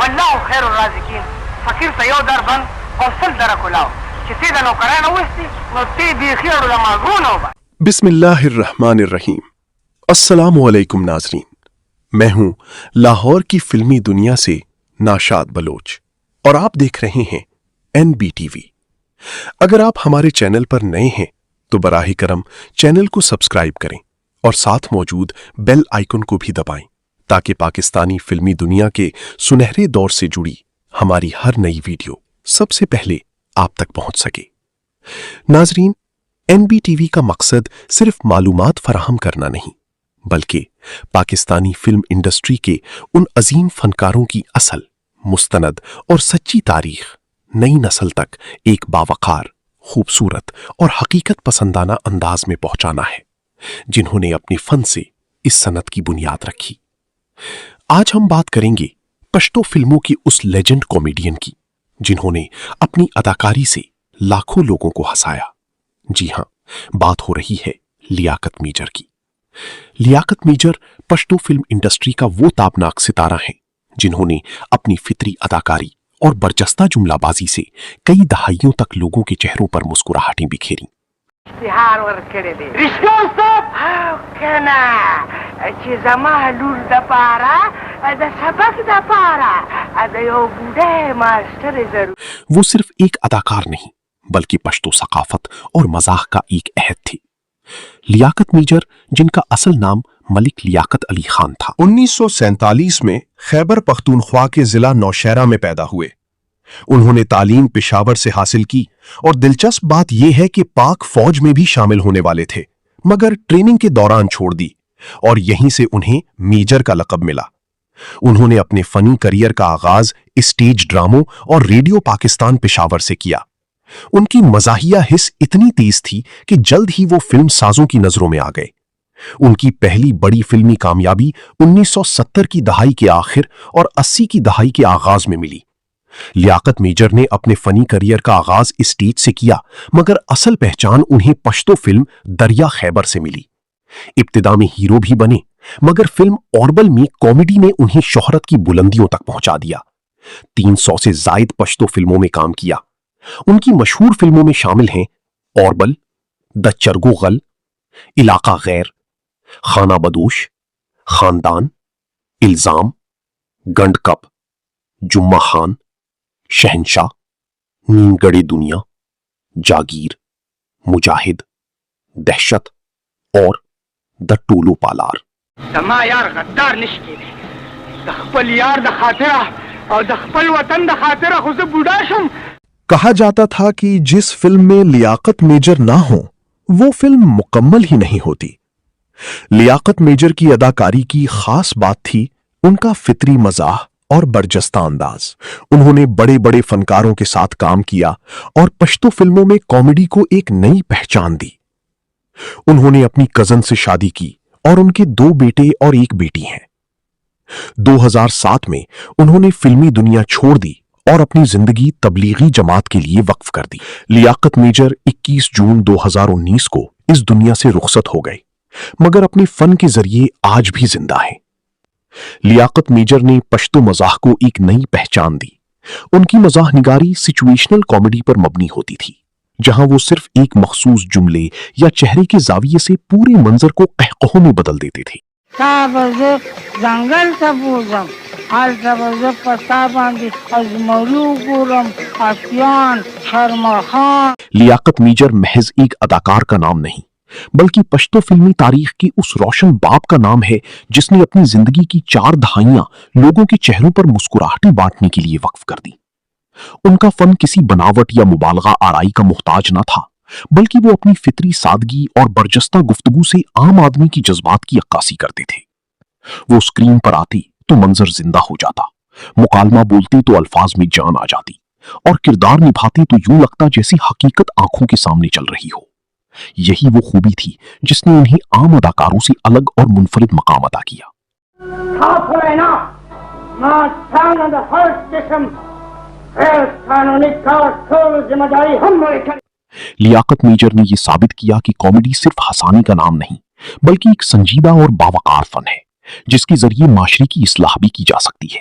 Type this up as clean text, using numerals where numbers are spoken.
والله خير الرازقين. فقير ته یو در بند او سل در کلاو چې تی د نوکرانو وستي نو تی بیخي اړو د ماغرونو. بسم اللہ الرحمن الرحیم. السلام علیکم ناظرین، میں ہوں لاہور کی فلمی دنیا سے ناشاد بلوچ اور آپ دیکھ رہے ہیں NBTV. اگر آپ ہمارے چینل پر نئے ہیں تو براہ کرم چینل کو سبسکرائب کریں اور ساتھ موجود بیل آئیکن کو بھی دبائیں تاکہ پاکستانی فلمی دنیا کے سنہرے دور سے جڑی ہماری ہر نئی ویڈیو سب سے پہلے آپ تک پہنچ سکے. ناظرین، NBTV کا مقصد صرف معلومات فراہم کرنا نہیں بلکہ پاکستانی فلم انڈسٹری کے ان عظیم فنکاروں کی اصل، مستند اور سچی تاریخ نئی نسل تک ایک باوقار، خوبصورت اور حقیقت پسندانہ انداز میں پہنچانا ہے، جنہوں نے اپنے فن سے اس صنعت کی بنیاد رکھی. آج ہم بات کریں گے پشتو فلموں کی اس لیجنڈ کامیڈین کی جنہوں نے اپنی اداکاری سے لاکھوں لوگوں کو ہنسایا. جی ہاں، بات ہو رہی ہے لیاقت میجر کی. لیاقت میجر پشتو فلم انڈسٹری کا وہ تابناک ستارہ ہیں جنہوں نے اپنی فطری اداکاری اور برجستہ جملہ بازی سے کئی دہائیوں تک لوگوں کے چہروں پر مسکراہٹیں بکھیری. اشتهار ورکړی دی رښتیا صاحب کنه چې زما لور دپاره د سبق دپاره د یو بوډۍ ماسټر ضرور. وہ صرف ایک اداکار نہیں بلکہ پشتو ثقافت اور مزاح کا ایک عہد تھے. لیاقت میجر، جن کا اصل نام ملک لیاقت علی خان تھا، 1947 میں خیبر پختونخوا کے ضلع نوشہرہ میں پیدا ہوئے. انہوں نے تعلیم پشاور سے حاصل کی اور دلچسپ بات یہ ہے کہ پاک فوج میں بھی شامل ہونے والے تھے مگر ٹریننگ کے دوران چھوڑ دی اور یہیں سے انہیں میجر کا لقب ملا. انہوں نے اپنے فنی کریئر کا آغاز اسٹیج ڈراموں اور ریڈیو پاکستان پشاور سے کیا. ان کی مزاحیہ حس اتنی تیز تھی کہ جلد ہی وہ فلم سازوں کی نظروں میں آ گئے. ان کی پہلی بڑی فلمی کامیابی 1970 کی دہائی کے آخر اور 80 کی دہائی کے آغاز میں ملی. لیاقت میجر نے اپنے فنی کریئر کا آغاز اسٹیج سے کیا مگر اصل پہچان انہیں پشتو فلم دریا خیبر سے ملی. ابتدا میں ہیرو بھی بنے مگر فلم اوربل میں کامیڈی نے انہیں شہرت کی بلندیوں تک پہنچا دیا. 300 سے زائد پشتو فلموں میں کام کیا. ان کی مشہور فلموں میں شامل ہیں اوربل، د چرگو غل، علاقہ غیر، خانہ بدوش، خاندان، الزام، گنڈ کپ، جمعہ خان، شہنشاہ، نیم گڑے دنیا، جاگیر، مجاہد، دہشت اور د ټولو پالار. زما یار غدار نشکی دی د خپل یار د خاطره او د خپل وطن د خاطره خو زه بوډا شم. کہا جاتا تھا کہ جس فلم میں لیاقت میجر نہ ہو وہ فلم مکمل ہی نہیں ہوتی. لیاقت میجر کی اداکاری کی خاص بات تھی ان کا فطری مزاح اور برجستہ انداز. انہوں نے بڑے بڑے فنکاروں کے ساتھ کام کیا اور پشتو فلموں میں کامیڈی کو ایک نئی پہچان دی. انہوں نے اپنی کزن سے شادی کی اور ان کے 2 بیٹے اور 1 بیٹی ہیں. 2007 میں انہوں نے فلمی دنیا چھوڑ دی اور اپنی زندگی تبلیغی جماعت کے لیے وقف کر دی. لیاقت میجر 21 جون 2019 کو اس دنیا سے رخصت ہو گئے مگر اپنے فن کے ذریعے آج بھی زندہ ہیں. لیاقت میجر نے پشتو مزاح کو ایک نئی پہچان دی. ان کی مزاح نگاری سچویشنل کامیڈی پر مبنی ہوتی تھی جہاں وہ صرف ایک مخصوص جملے یا چہرے کے زاویے سے پورے منظر کو قہقہوں میں بدل دیتے تھے. جنگل ته بوزم هلته به زه په ستا باندې ازمرو ګورم آسیان شرمخان. لیاقت میجر محض ایک اداکار کا نام نہیں بلکہ پشتو فلمی تاریخ کی اس روشن باپ کا نام ہے جس نے اپنی زندگی کی 4 دہائیاں لوگوں کے چہروں پر مسکراہٹیں بانٹنے کے لیے وقف کر دی. ان کا فن کسی بناوٹ یا مبالغہ آرائی کا محتاج نہ تھا بلکہ وہ اپنی فطری سادگی اور برجستہ گفتگو سے عام آدمی کی جذبات کی عکاسی کرتے تھے. وہ اسکرین پر آتے تو منظر زندہ ہو جاتا، مکالمہ بولتے تو الفاظ میں جان آ جاتی اور کردار نبھاتے تو یوں لگتا جیسی حقیقت آنکھوں کے سامنے چل رہی ہو. یہی وہ خوبی تھی جس نے انہیں عام اداکاروں سے الگ اور منفرد مقام عطا کیا. لیاقت میجر نے یہ ثابت کیا کہ کامیڈی صرف ہنسانے کا نام نہیں بلکہ ایک سنجیدہ اور باوقار فن ہے جس کے ذریعے معاشرے کی اصلاح بھی کی جا سکتی ہے.